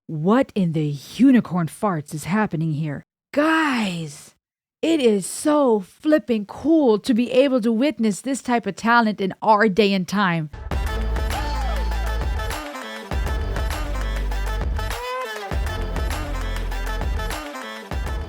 What in the unicorn farts is happening here? Guys, it is so flipping cool to be able to witness this type of talent in our day and time.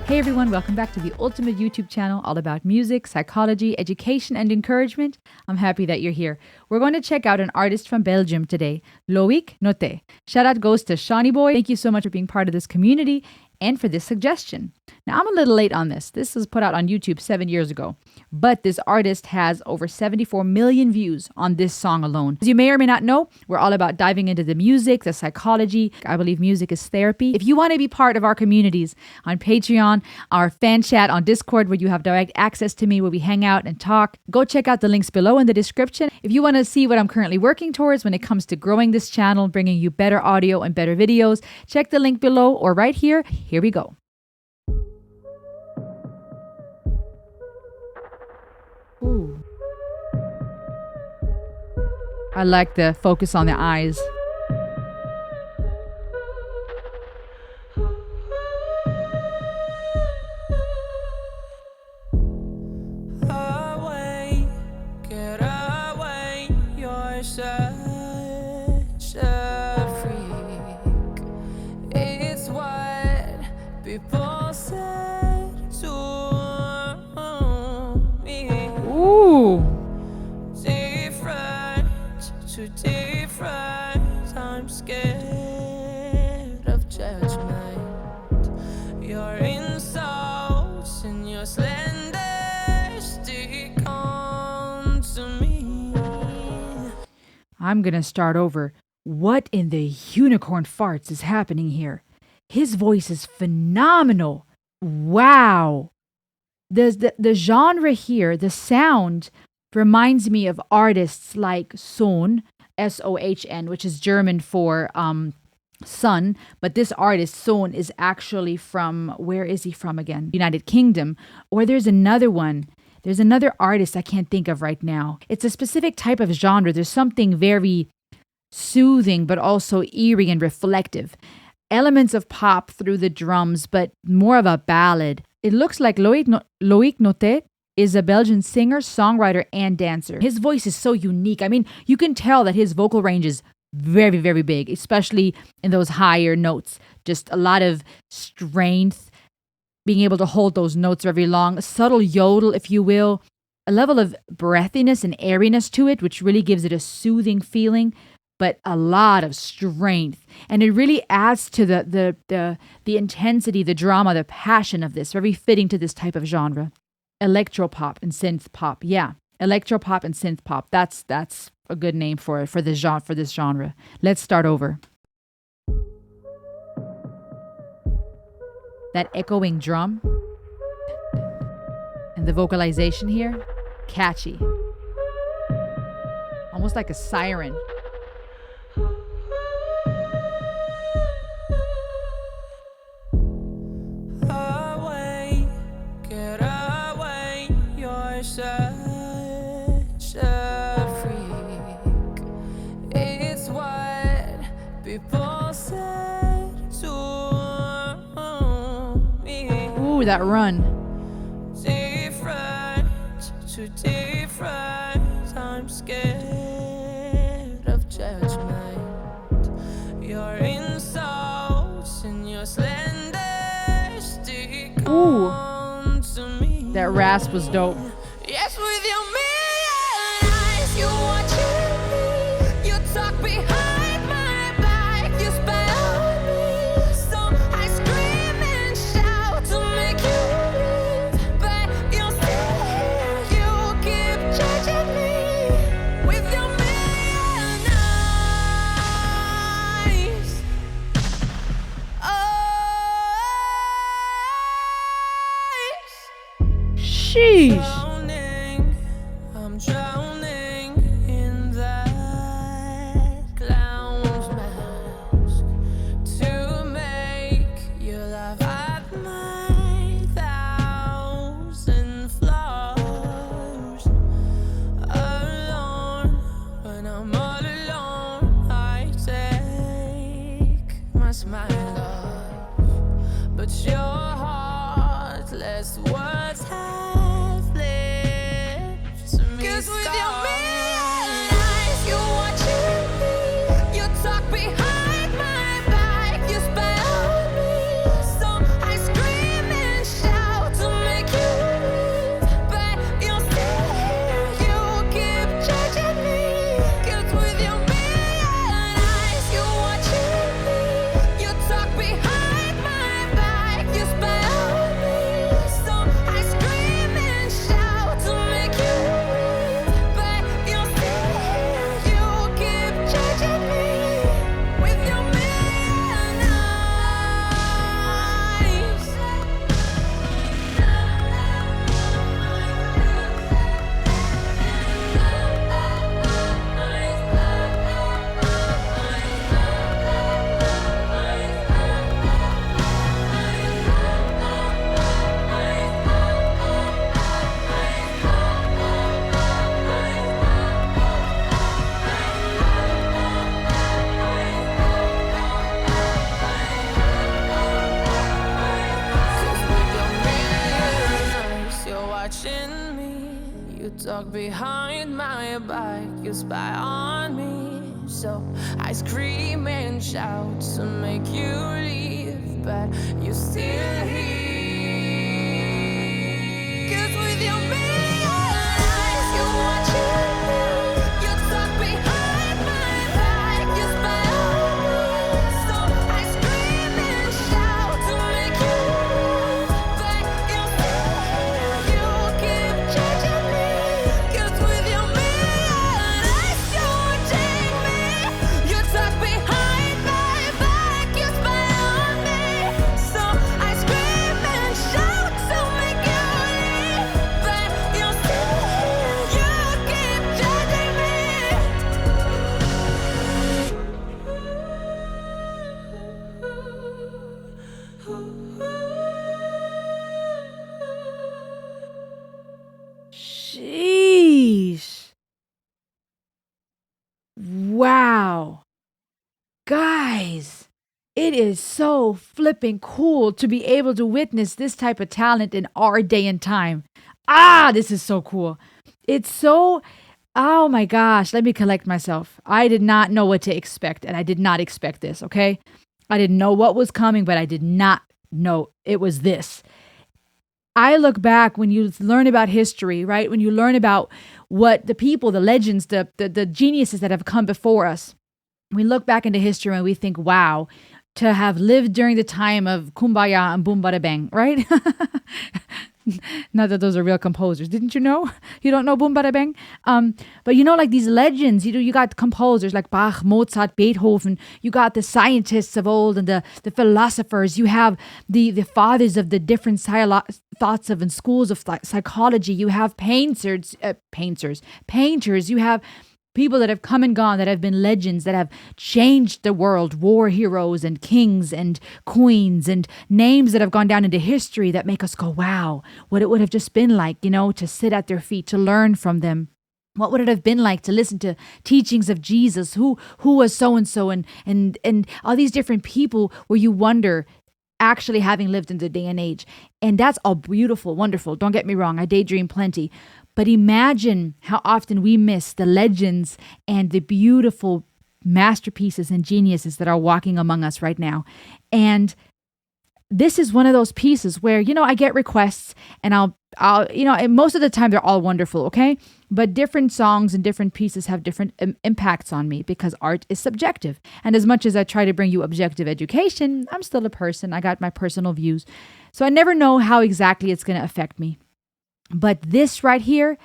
Hey everyone, welcome back to the ultimate YouTube channel all about music, psychology, education, and encouragement. I'm happy that you're here. We're going to check out an artist from Belgium today, Loic, Nottet. Shout out goes to Shawnee Boy. Thank you so much for being part of this community and for this suggestion. Now, I'm a little late on this. This was put out on YouTube 7 years ago, but this artist has over 74 million views on this song alone. As you may or may not know, we're all about diving into the music, the psychology. I believe music is therapy. If you want to be part of our communities on Patreon, our fan chat on Discord, where you have direct access to me, where we hang out and talk, go check out the links below in the description. If you want to see what I'm currently working towards when it comes to growing this channel, bringing you better audio and better videos, check the link below or right here. Here we go. Ooh. I like the focus on the eyes. Away, get away, you're such a freak. It's what people say to me. Ooh. Different, too different. I'm scared of judgment. Your insults and your slander stick on to me. I'm gonna start over. What in the unicorn farts is happening here? His voice is phenomenal. Wow. The genre here, the sound reminds me of artists like Sohn, S-O-H-N, which is German for sun. But this artist, Sohn, is actually from, where is he from again? United Kingdom. Or there's another one. There's another artist I can't think of right now. It's a specific type of genre. There's something very soothing, but also eerie and reflective. Elements of pop through the drums, but more of a ballad. It looks like Loic Nottet is a Belgian singer, songwriter, and dancer. His voice is so unique. I mean, you can tell that his vocal range is very, very big, especially in those higher notes. Just a lot of strength, being able to hold those notes very long, a subtle yodel, if you will, a level of breathiness and airiness to it, which really gives it a soothing feeling, but a lot of strength. And it really adds to the intensity, the drama, the passion of this, very fitting to this type of genre. Electropop and synth pop. Yeah, electropop and synth pop. That's a good name for this genre. Let's start over. That echoing drum and the vocalization here, catchy. Almost like a siren. Away, get away, you're such a freak. It's what people say to me. Ooh, that run. Different, too different. I'm scared of judgment. Your insults and your slander stick Ooh. on to me. That rasp was dope. Yes, with your million eyes, you watching me. You talk behind my back, you spy on me. So I scream and shout to make you leave, but you're still here. You keep judging me with your million eyes. Sheesh. I'm drowning in that clown's mask to make you laugh at my thousand flaws. Alone, when I'm all alone, I take my smile enough, but your heartless words have left me. 'Cause with your million eyes, you're watching me. You talk behind my back, you spy on me. So I scream and shout to make you leave, but you're still here. You keep judging me. 'Cause with your million eyes, you're watching me. You talk behind my back, you spy on me. So I scream and shout to make you leave, but you're still here. You keep judging me with your million eyes. You're watching me. You talk behind my back, you spy on me. So I scream and shout to make you leave, but you're still here. 'Cause with your million eyes, you're watching me. You talk behind my back, you spy on me. So I scream and shout to make you leave, but you're still here. You keep judging me. 'Cause with your million eyes, you're watching me. You talk behind my back, you spy on me. So I scream and shout to make you leave, but you're still here. You keep judging me. Sheesh. Wow. Guys, it is so flipping cool to be able to witness this type of talent in our day and time. This is so cool. It's so, oh my gosh, let me collect myself. I did not know what to expect, and I did not expect this, okay? I didn't know what was coming, but I did not know it was this. I look back when you learn about history, right? When you learn about what the people, the legends, the geniuses that have come before us. We look back into history and we think, wow, to have lived during the time of Kumbaya and Boom Bada Bang, right? Not that those are real composers. Didn't you know? You don't know Boom Bada Bang? But you know, like these legends, you got composers like Bach, Mozart, Beethoven. You got the scientists of old and the philosophers. You have the fathers of the different thoughts of and schools of psychology. You have painters. You have people that have come and gone, that have been legends, that have changed the world, war heroes and kings and queens and names that have gone down into history that make us go, wow, what it would have just been like, to sit at their feet, to learn from them. What would it have been like to listen to teachings of Jesus? Who was so-and-so and all these different people where you wonder, actually having lived in the day and age. And that's all beautiful, wonderful. Don't get me wrong. I daydream plenty. But imagine how often we miss the legends and the beautiful masterpieces and geniuses that are walking among us right now. And this is one of those pieces where, I get requests and I'll, and most of the time they're all wonderful, okay? But different songs and different pieces have different impacts on me because art is subjective. And as much as I try to bring you objective education, I'm still a person. I got my personal views. So I never know how exactly it's going to affect me. But this right here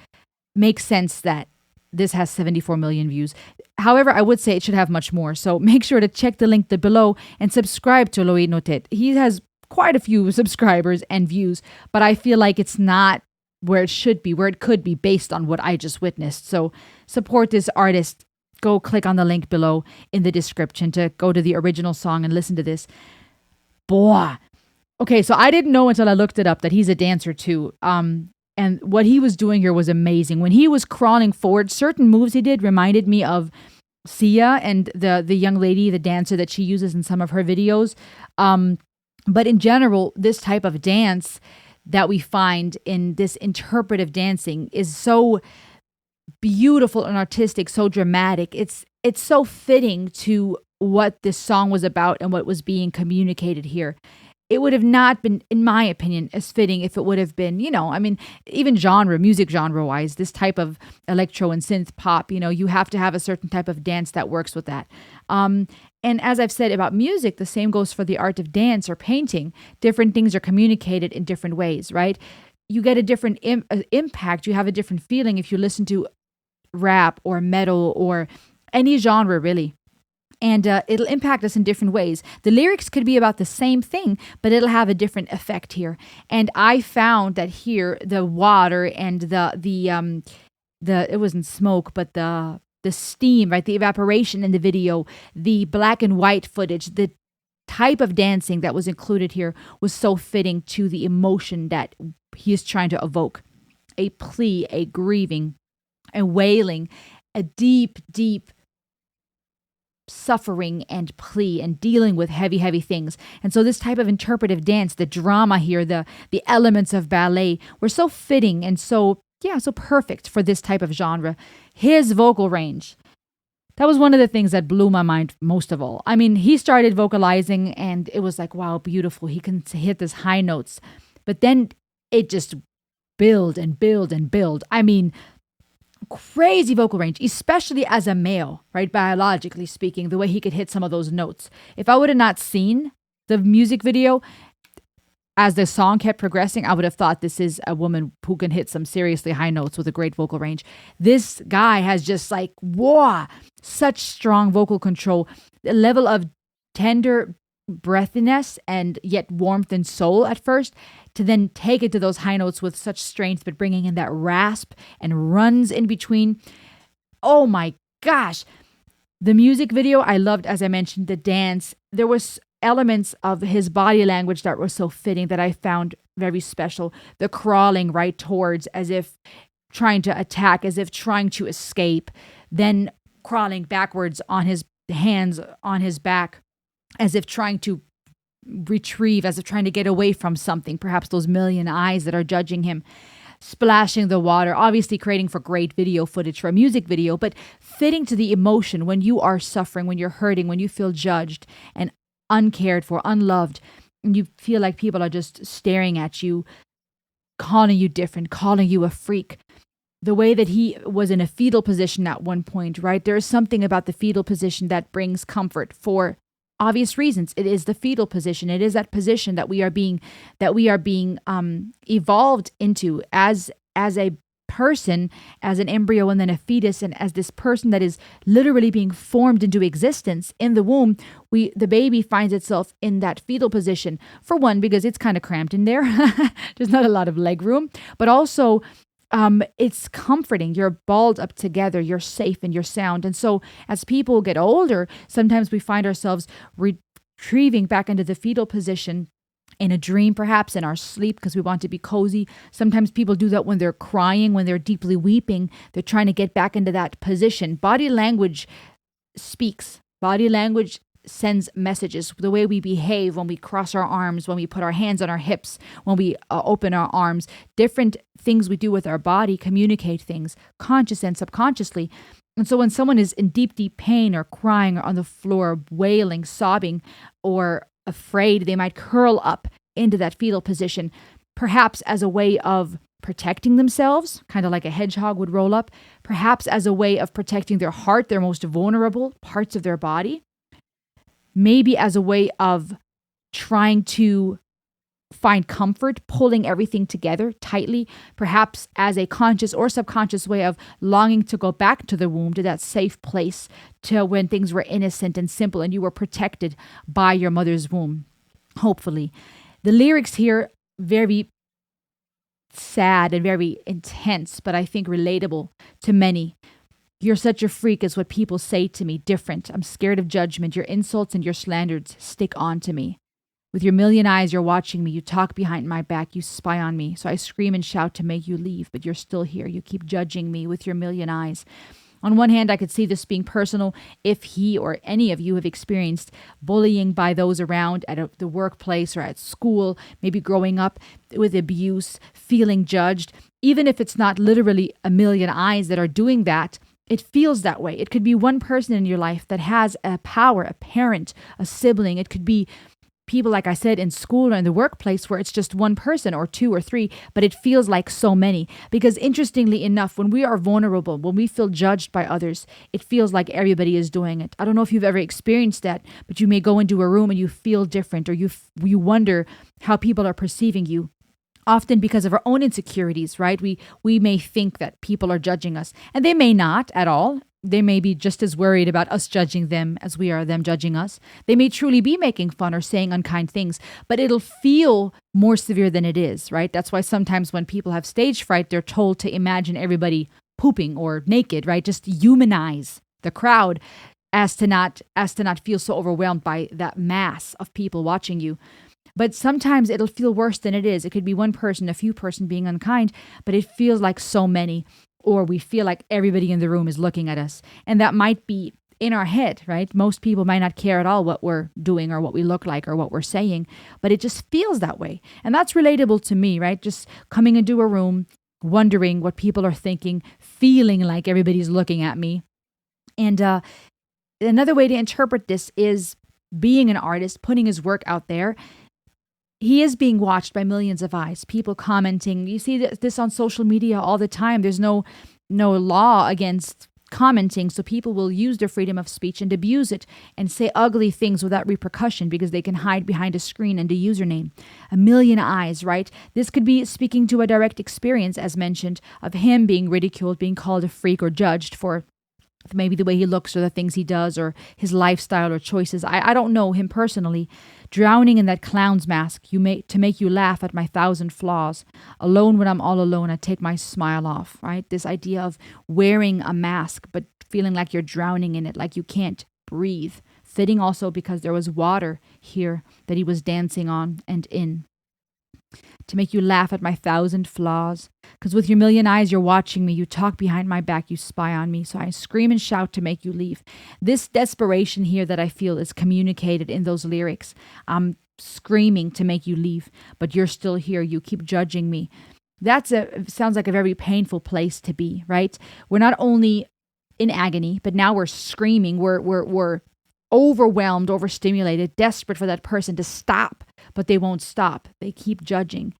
makes sense that this has 74 million views. However, I would say it should have much more. So make sure to check the link below and subscribe to Loic Nottet. He has quite a few subscribers and views, but I feel like it's not where it should be, where it could be based on what I just witnessed. So support this artist. Go click on the link below in the description to go to the original song and listen to this. Boy. Okay, so I didn't know until I looked it up that he's a dancer too. And what he was doing here was amazing. When he was crawling forward, certain moves he did reminded me of Sia and the young lady, the dancer that she uses in some of her videos. But in general, this type of dance that we find in this interpretive dancing is so beautiful and artistic, so dramatic. It's so fitting to what this song was about and what was being communicated here. It would have not been, in my opinion, as fitting if it would have been, I mean, even music genre wise, this type of electro and synth pop, you have to have a certain type of dance that works with that. And as I've said about music, the same goes for the art of dance or painting. Different things are communicated in different ways, right? You get a different impact. You have a different feeling if you listen to rap or metal or any genre, really. And it'll impact us in different ways. The lyrics could be about the same thing, but it'll have a different effect here. And I found that here, the water and the it wasn't smoke, but the steam, right? The evaporation in the video, the black and white footage, the type of dancing that was included here was so fitting to the emotion that he is trying to evoke. A plea, a grieving, a wailing, a deep, deep suffering and plea and dealing with heavy, heavy things. And so this type of interpretive dance, the drama here, the elements of ballet were so fitting and so perfect for this type of genre. His vocal range, that was one of the things that blew my mind most of all. I mean, he started vocalizing and it was like, wow, beautiful. He can hit this high notes. But then it just build and build and build. I mean, crazy vocal range, especially as a male, right? Biologically speaking, the way he could hit some of those notes. If I would have not seen the music video, as the song kept progressing, I would have thought this is a woman who can hit some seriously high notes with a great vocal range. This guy has just like, whoa, such strong vocal control, the level of tender breathiness and yet warmth and soul at first, to then take it to those high notes with such strength, but bringing in that rasp and runs in between. Oh my gosh. The music video, I loved, as I mentioned, the dance. There was elements of his body language that were so fitting that I found very special. The crawling right towards, as if trying to attack, as if trying to escape, then crawling backwards on his hands on his back, as if trying to retrieve, as if trying to get away from something, perhaps those million eyes that are judging him, splashing the water, obviously creating for great video footage for a music video, but fitting to the emotion when you are suffering, when you're hurting, when you feel judged and uncared for, unloved, and you feel like people are just staring at you, calling you different, calling you a freak. The way that he was in a fetal position at one point, right? There is something about the fetal position that brings comfort for obvious reasons. It is the fetal position. It is that position that we are being evolved into as a person, as an embryo and then a fetus, and as this person that is literally being formed into existence in the womb. The baby finds itself in that fetal position, for one, because it's kind of cramped in there. There's not a lot of leg room, but also it's comforting. You're balled up together. You're safe and you're sound. And so as people get older, sometimes we find ourselves retrieving back into the fetal position in a dream, perhaps in our sleep, because we want to be cozy. Sometimes people do that when they're crying, when they're deeply weeping. They're trying to get back into that position. Body language speaks. Body language sends messages. The way we behave when we cross our arms, when we put our hands on our hips, when we open our arms, different things we do with our body communicate things, conscious and subconsciously. And so when someone is in deep, deep pain or crying or on the floor, wailing, sobbing, or afraid, they might curl up into that fetal position, perhaps as a way of protecting themselves, kind of like a hedgehog would roll up, perhaps as a way of protecting their heart, their most vulnerable parts of their body, maybe as a way of trying to find comfort, pulling everything together tightly, perhaps as a conscious or subconscious way of longing to go back to the womb, to that safe place, to when things were innocent and simple and you were protected by your mother's womb, hopefully. The lyrics here, very sad and very intense, but I think relatable to many. You're such a freak is what people say to me, different. I'm scared of judgment. Your insults and your slanders stick on to me. With your million eyes, you're watching me. You talk behind my back. You spy on me. So I scream and shout to make you leave, but you're still here. You keep judging me with your million eyes. On one hand, I could see this being personal if he or any of you have experienced bullying by those around at the workplace or at school, maybe growing up with abuse, feeling judged. Even if it's not literally a million eyes that are doing that, it feels that way. It could be one person in your life that has a power, a parent, a sibling. It could be people, like I said, in school or in the workplace where it's just one person or two or three, but it feels like so many. Because interestingly enough, when we are vulnerable, when we feel judged by others, it feels like everybody is doing it. I don't know if you've ever experienced that, but you may go into a room and you feel different, or you wonder how people are perceiving you. Often because of our own insecurities, right? We may think that people are judging us, and they may not at all. They may be just as worried about us judging them as we are them judging us. They may truly be making fun or saying unkind things, but it'll feel more severe than it is, right? That's why sometimes when people have stage fright, they're told to imagine everybody pooping or naked, right? Just humanize the crowd as to not feel so overwhelmed by that mass of people watching you. But sometimes it'll feel worse than it is. It could be one person, a few person being unkind, but it feels like so many, or we feel like everybody in the room is looking at us. And that might be in our head, right? Most people might not care at all what we're doing or what we look like or what we're saying, but it just feels that way. And that's relatable to me, right? Just coming into a room, wondering what people are thinking, feeling like everybody's looking at me. And another way to interpret this is being an artist, putting his work out there. He is being watched by millions of eyes, people commenting. You see this on social media all the time. There's no law against commenting, so people will use their freedom of speech and abuse it and say ugly things without repercussion because they can hide behind a screen and a username. A million eyes, right? This could be speaking to a direct experience, as mentioned, of him being ridiculed, being called a freak or judged for maybe the way he looks or the things he does or his lifestyle or choices. I don't know him personally. Drowning in that clown's mask to make you laugh at my thousand flaws. Alone when I'm all alone, I take my smile off, right? This idea of wearing a mask, but feeling like you're drowning in it, like you can't breathe. Fitting also because there was water here that he was dancing on and in. To make you laugh at my thousand flaws. Because with your million eyes, you're watching me. You talk behind my back. You spy on me. So I scream and shout to make you leave. This desperation here that I feel is communicated in those lyrics. I'm screaming to make you leave, but you're still here. You keep judging me. Sounds like a very painful place to be, right? We're not only in agony, but now we're screaming. We're overwhelmed, overstimulated, desperate for that person to stop, but they won't stop. They keep judging.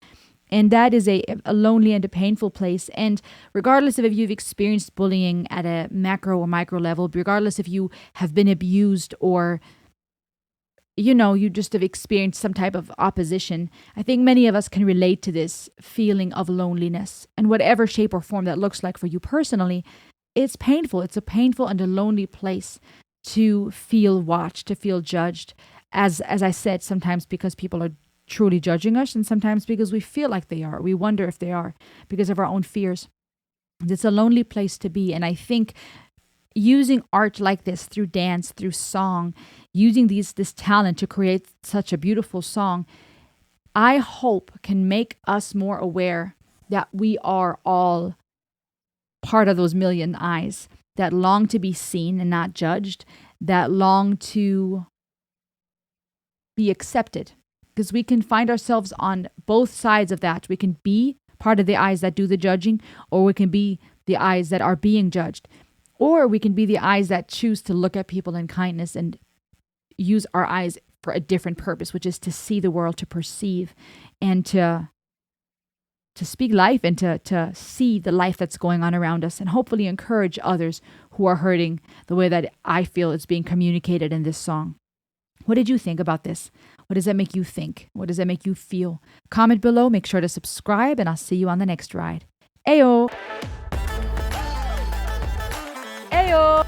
And that is a lonely and a painful place. And regardless of if you've experienced bullying at a macro or micro level, regardless if you have been abused or, you just have experienced some type of opposition, I think many of us can relate to this feeling of loneliness. And whatever shape or form that looks like for you personally, it's painful. It's a painful and a lonely place to feel watched, to feel judged, as I said, sometimes because people are truly judging us, and sometimes because we feel like they are. We wonder if they are because of our own fears. It's a lonely place to be, and I think using art like this, through dance, through song, using this talent to create such a beautiful song, I hope can make us more aware that we are all part of those million eyes that long to be seen and not judged, that long to be accepted. Because we can find ourselves on both sides of that. We can be part of the eyes that do the judging, or we can be the eyes that are being judged. Or we can be the eyes that choose to look at people in kindness and use our eyes for a different purpose, which is to see the world, to perceive, and to speak life, and to see the life that's going on around us, and hopefully encourage others who are hurting the way that I feel it's being communicated in this song. What did you think about this? What does that make you think? What does that make you feel? Comment below, make sure to subscribe, and I'll see you on the next ride. Ayo! Ayo!